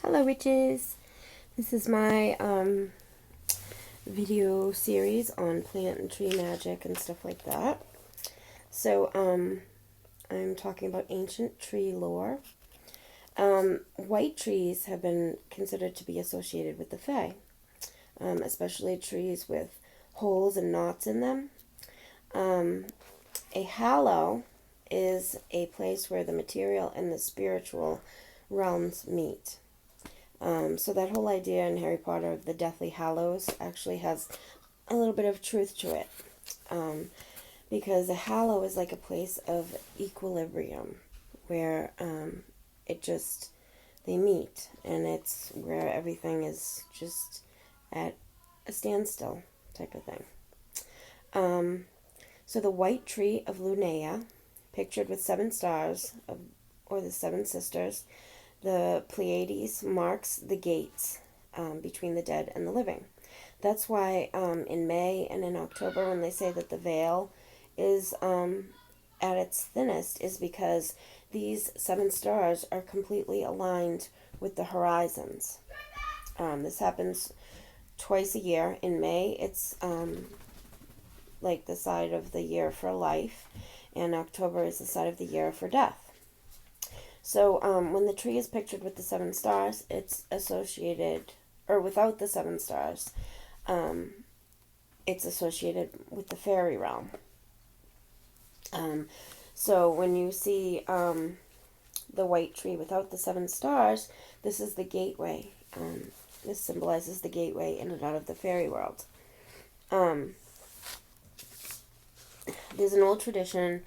Hello, witches. This is my video series on plant and tree magic and stuff like that. So I'm talking about ancient tree lore. White trees have been considered to be associated with the Fae, especially trees with holes and knots in them. A hallow is a place where the material and the spiritual realms meet. So that whole idea in Harry Potter of the Deathly Hallows actually has a little bit of truth to it. Because a hallow is like a place of equilibrium where they meet, and it's where everything is just at a standstill type of thing. So the white tree of Lunea, pictured with 7 stars, or the 7 sisters, the Pleiades, marks the gates between the dead and the living. That's why in May and in October, when they say that the veil is at its thinnest, is because these 7 stars are completely aligned with the horizons. This happens twice a year. In May, it's like the side of the year for life, and October is the side of the year for death. So when the tree is pictured with the 7 stars, it's associated, or without the 7 stars, it's associated with the fairy realm. So when you see the white tree without the 7 stars, this is the gateway. This symbolizes the gateway in and out of the fairy world. There's an old tradition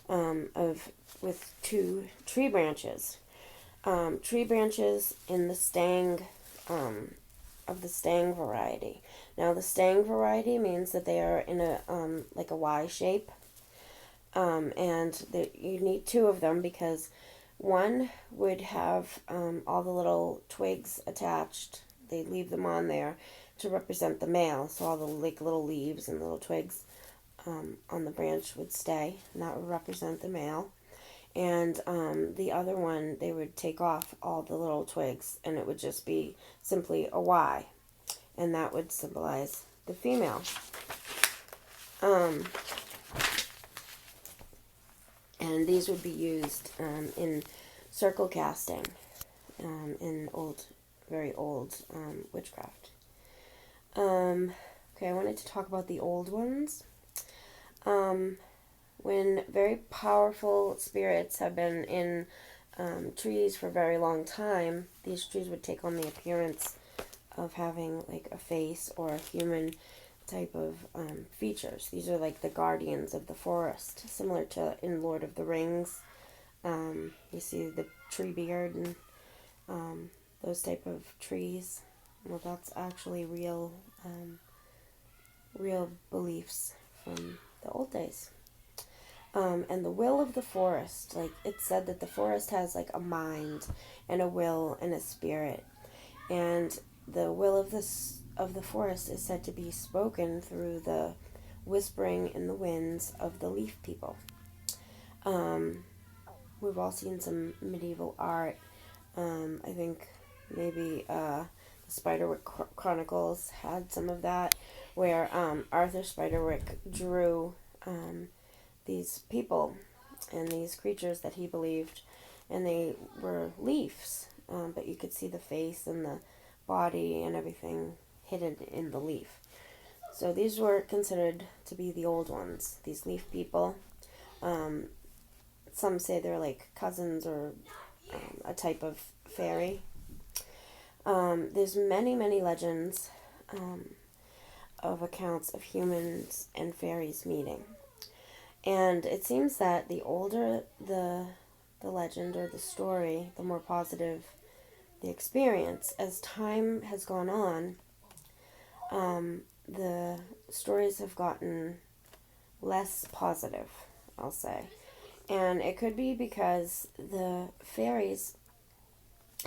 with 2 tree branches. Tree branches in the stang, of the stang variety. Now the stang variety means that they are in a like a Y shape, and you need 2 of them because one would have all the little twigs attached. They leave them on there to represent the male, so all the little leaves and little twigs on the branch would stay, and that would represent the male. And the other one, they would take off all the little twigs, and it would just be simply a Y, and that would symbolize the female. And these would be used in circle casting in very old witchcraft. Okay, I wanted to talk about the old ones. When very powerful spirits have been in trees for a very long time, these trees would take on the appearance of having like a face or a human type of features. These are like the guardians of the forest, similar to in Lord of the Rings. You see the tree beard and those type of trees. Well, that's actually real beliefs from the old days. And the will of the forest, like it's said that the forest has like a mind and a will and a spirit, and the will of the forest is said to be spoken through the whispering in the winds of the leaf people. We've all seen some medieval art. I think maybe the Spiderwick Chronicles had some of that, where Arthur Spiderwick drew these people and these creatures that he believed, and they were leaves, but you could see the face and the body and everything hidden in the leaf. So these were considered to be the old ones, these leaf people. Some say they're like cousins or a type of fairy. There's many legends of accounts of humans and fairies meeting. And it seems that the older the legend or the story, the more positive the experience. As time has gone on, the stories have gotten less positive, I'll say. And it could be because the fairies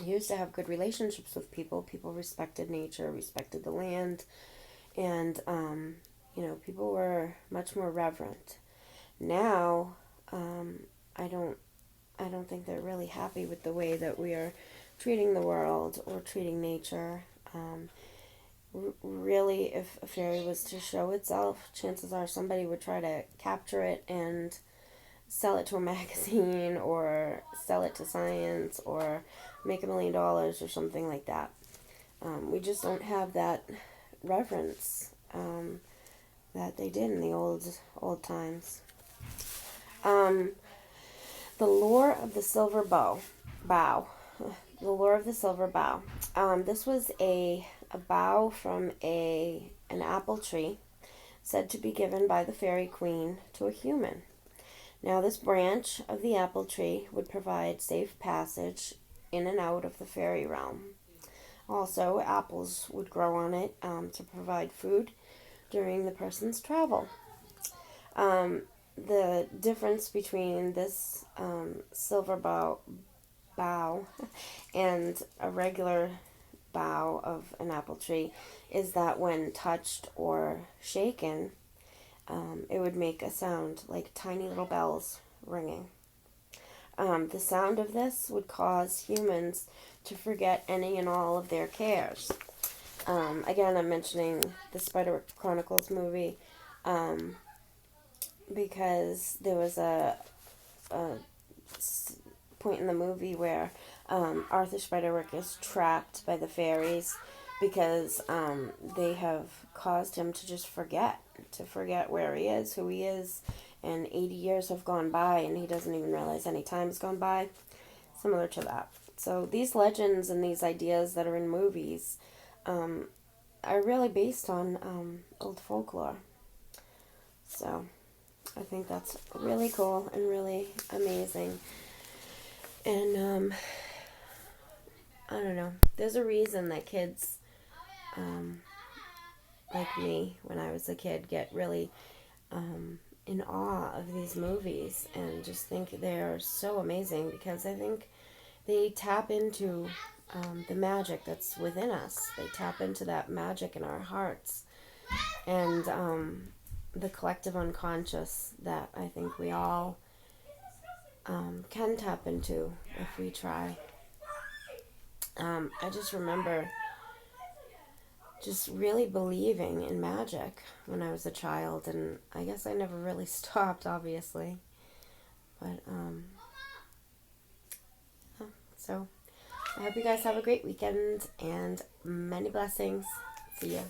used to have good relationships with people. People respected nature, respected the land, and people were much more reverent. Now, I don't think they're really happy with the way that we are treating the world or treating nature. Really, if a fairy was to show itself, chances are somebody would try to capture it and sell it to a magazine or sell it to science or make $1 million or something like that. We just don't have that reverence that they did in the old times. The lore of the silver bough. The lore of the silver bough. This was a bough from an apple tree said to be given by the fairy queen to a human. Now, this branch of the apple tree would provide safe passage in and out of the fairy realm. Also, apples would grow on it to provide food during the person's travel. The difference between this silver bough and a regular bough of an apple tree is that when touched or shaken, it would make a sound like tiny little bells ringing. The sound of this would cause humans to forget any and all of their cares. Again, I'm mentioning the Spider Chronicles movie because there was a point in the movie where Arthur Spiderwick is trapped by the fairies because they have caused him to just forget where he is, who he is, and 80 years have gone by and he doesn't even realize any time has gone by, similar to that. So these legends and these ideas that are in movies are really based on old folklore. So I think that's really cool and really amazing. And I don't know. There's a reason that kids like me, when I was a kid, get really in awe of these movies and just think they're so amazing, because I think they tap into the magic that's within us. They tap into that magic in our hearts and the collective unconscious that I think we all can tap into if we try. I just remember just really believing in magic when I was a child, and I guess I never really stopped, obviously. But so I hope you guys have a great weekend and many blessings. See ya.